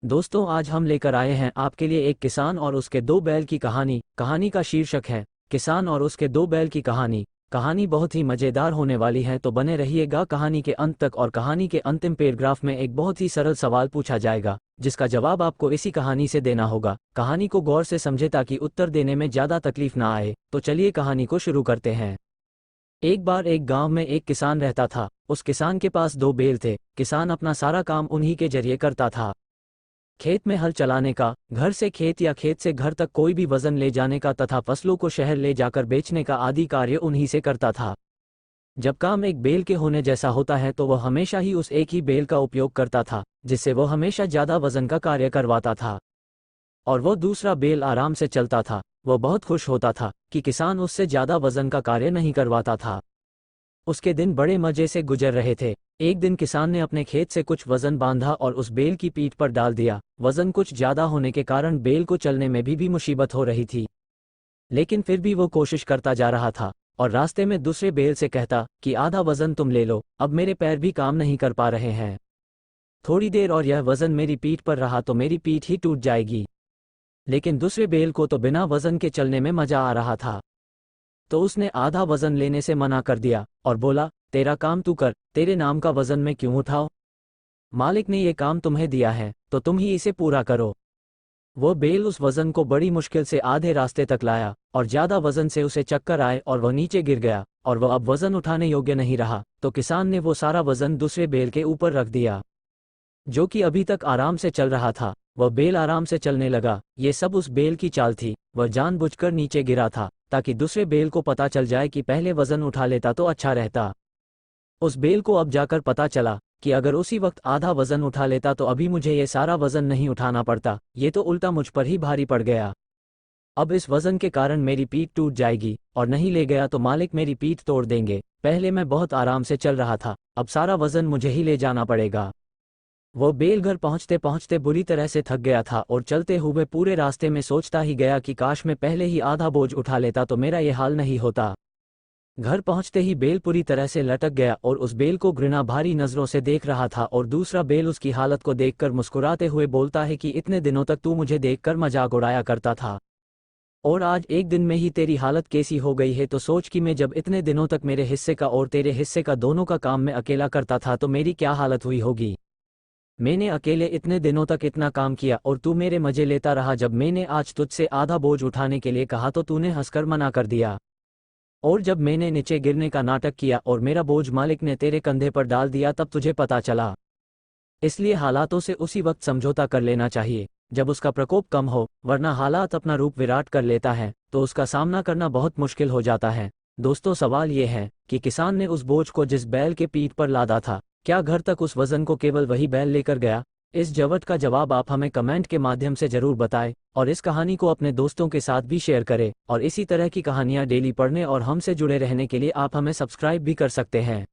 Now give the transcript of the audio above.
दोस्तों, आज हम लेकर आए हैं आपके लिए एक किसान और उसके दो बैल की कहानी। कहानी का शीर्षक है किसान और उसके दो बैल की कहानी। कहानी बहुत ही मज़ेदार होने वाली है, तो बने रहिएगा कहानी के अंत तक। और कहानी के अंतिम पैराग्राफ में एक बहुत ही सरल सवाल पूछा जाएगा, जिसका जवाब आपको इसी कहानी से देना होगा। कहानी को गौर से समझे ताकि उत्तर देने में ज़्यादा तकलीफ ना आए। तो चलिए कहानी को शुरू करते हैं। एक बार एक गांव में एक किसान रहता था। उस किसान के पास दो बैल थे। किसान अपना सारा काम उन्हीं के जरिए करता था। खेत में हल चलाने का, घर से खेत या खेत से घर तक कोई भी वजन ले जाने का तथा फसलों को शहर ले जाकर बेचने का आदि कार्य उन्हीं से करता था। जब काम एक बैल के होने जैसा होता है तो वह हमेशा ही उस एक ही बैल का उपयोग करता था, जिससे वह हमेशा ज़्यादा वजन का कार्य करवाता था। और वह दूसरा बैल आराम से चलता था। वह बहुत खुश होता था कि किसान उससे ज़्यादा वजन का कार्य नहीं करवाता था। उसके दिन बड़े मजे से गुजर रहे थे। एक दिन किसान ने अपने खेत से कुछ वजन बांधा और उस बैल की पीठ पर डाल दिया। वजन कुछ ज्यादा होने के कारण बैल को चलने में भी मुसीबत हो रही थी, लेकिन फिर भी वो कोशिश करता जा रहा था। और रास्ते में दूसरे बैल से कहता कि आधा वजन तुम ले लो, अब मेरे पैर भी काम नहीं कर पा रहे हैं। थोड़ी देर और यह वजन मेरी पीठ पर रहा तो मेरी पीठ ही टूट जाएगी। लेकिन दूसरे बैल को तो बिना वजन के चलने में मजा आ रहा था, तो उसने आधा वजन लेने से मना कर दिया और बोला, तेरा काम तू कर, तेरे नाम का वजन मैं क्यों उठाऊं? मालिक ने ये काम तुम्हें दिया है तो तुम ही इसे पूरा करो। वो बैल उस वजन को बड़ी मुश्किल से आधे रास्ते तक लाया और ज्यादा वजन से उसे चक्कर आए और वह नीचे गिर गया और वह अब वजन उठाने योग्य नहीं रहा। तो किसान ने वो सारा वजन दूसरे बैल के ऊपर रख दिया, जो कि अभी तक आराम से चल रहा था। वह बैल आराम से चलने लगा। ये सब उस बैल की चाल थी। वह जानबूझकर नीचे गिरा था ताकि दूसरे बैल को पता चल जाए कि पहले वजन उठा लेता तो अच्छा रहता। उस बैल को अब जाकर पता चला कि अगर उसी वक्त आधा वजन उठा लेता तो अभी मुझे ये सारा वजन नहीं उठाना पड़ता, ये तो उल्टा मुझ पर ही भारी पड़ गया। अब इस वजन के कारण मेरी पीठ टूट जाएगी और नहीं ले गया तो मालिक मेरी पीठ तोड़ देंगे। पहले मैं बहुत आराम से चल रहा था, अब सारा वजन मुझे ही ले जाना पड़ेगा। वो बैल घर पहुंचते पहुंचते बुरी तरह से थक गया था और चलते हुए पूरे रास्ते में सोचता ही गया कि काश मैं पहले ही आधा बोझ उठा लेता तो मेरा ये हाल नहीं होता। घर पहुंचते ही बैल पूरी तरह से लटक गया और उस बैल को घृणा भारी नजरों से देख रहा था। और दूसरा बैल उसकी हालत को देखकर मुस्कुराते हुए बोलता है कि इतने दिनों तक तू मुझे देखकर मजाक उड़ाया करता था, और आज एक दिन में ही तेरी हालत कैसी हो गई है। तो सोच कि मैं जब इतने दिनों तक मेरे हिस्से का और तेरे हिस्से का दोनों का काम मैं अकेला करता था तो मेरी क्या हालत हुई होगी। मैंने अकेले इतने दिनों तक इतना काम किया और तू मेरे मजे लेता रहा। जब मैंने आज तुझसे आधा बोझ उठाने के लिए कहा तो तूने हंसकर मना कर दिया, और जब मैंने नीचे गिरने का नाटक किया और मेरा बोझ मालिक ने तेरे कंधे पर डाल दिया तब तुझे पता चला। इसलिए हालातों से उसी वक्त समझौता कर लेना चाहिए जब उसका प्रकोप कम हो, वरना हालात अपना रूप विराट कर लेता है तो उसका सामना करना बहुत मुश्किल हो जाता है। दोस्तों, सवाल ये है कि किसान ने उस बोझ को जिस बैल के पीठ पर लादा था, क्या घर तक उस वजन को केवल वही बैल लेकर गया? इस जवाब का जवाब आप हमें कमेंट के माध्यम से जरूर बताएं और इस कहानी को अपने दोस्तों के साथ भी शेयर करें। और इसी तरह की कहानियां डेली पढ़ने और हमसे जुड़े रहने के लिए आप हमें सब्सक्राइब भी कर सकते हैं।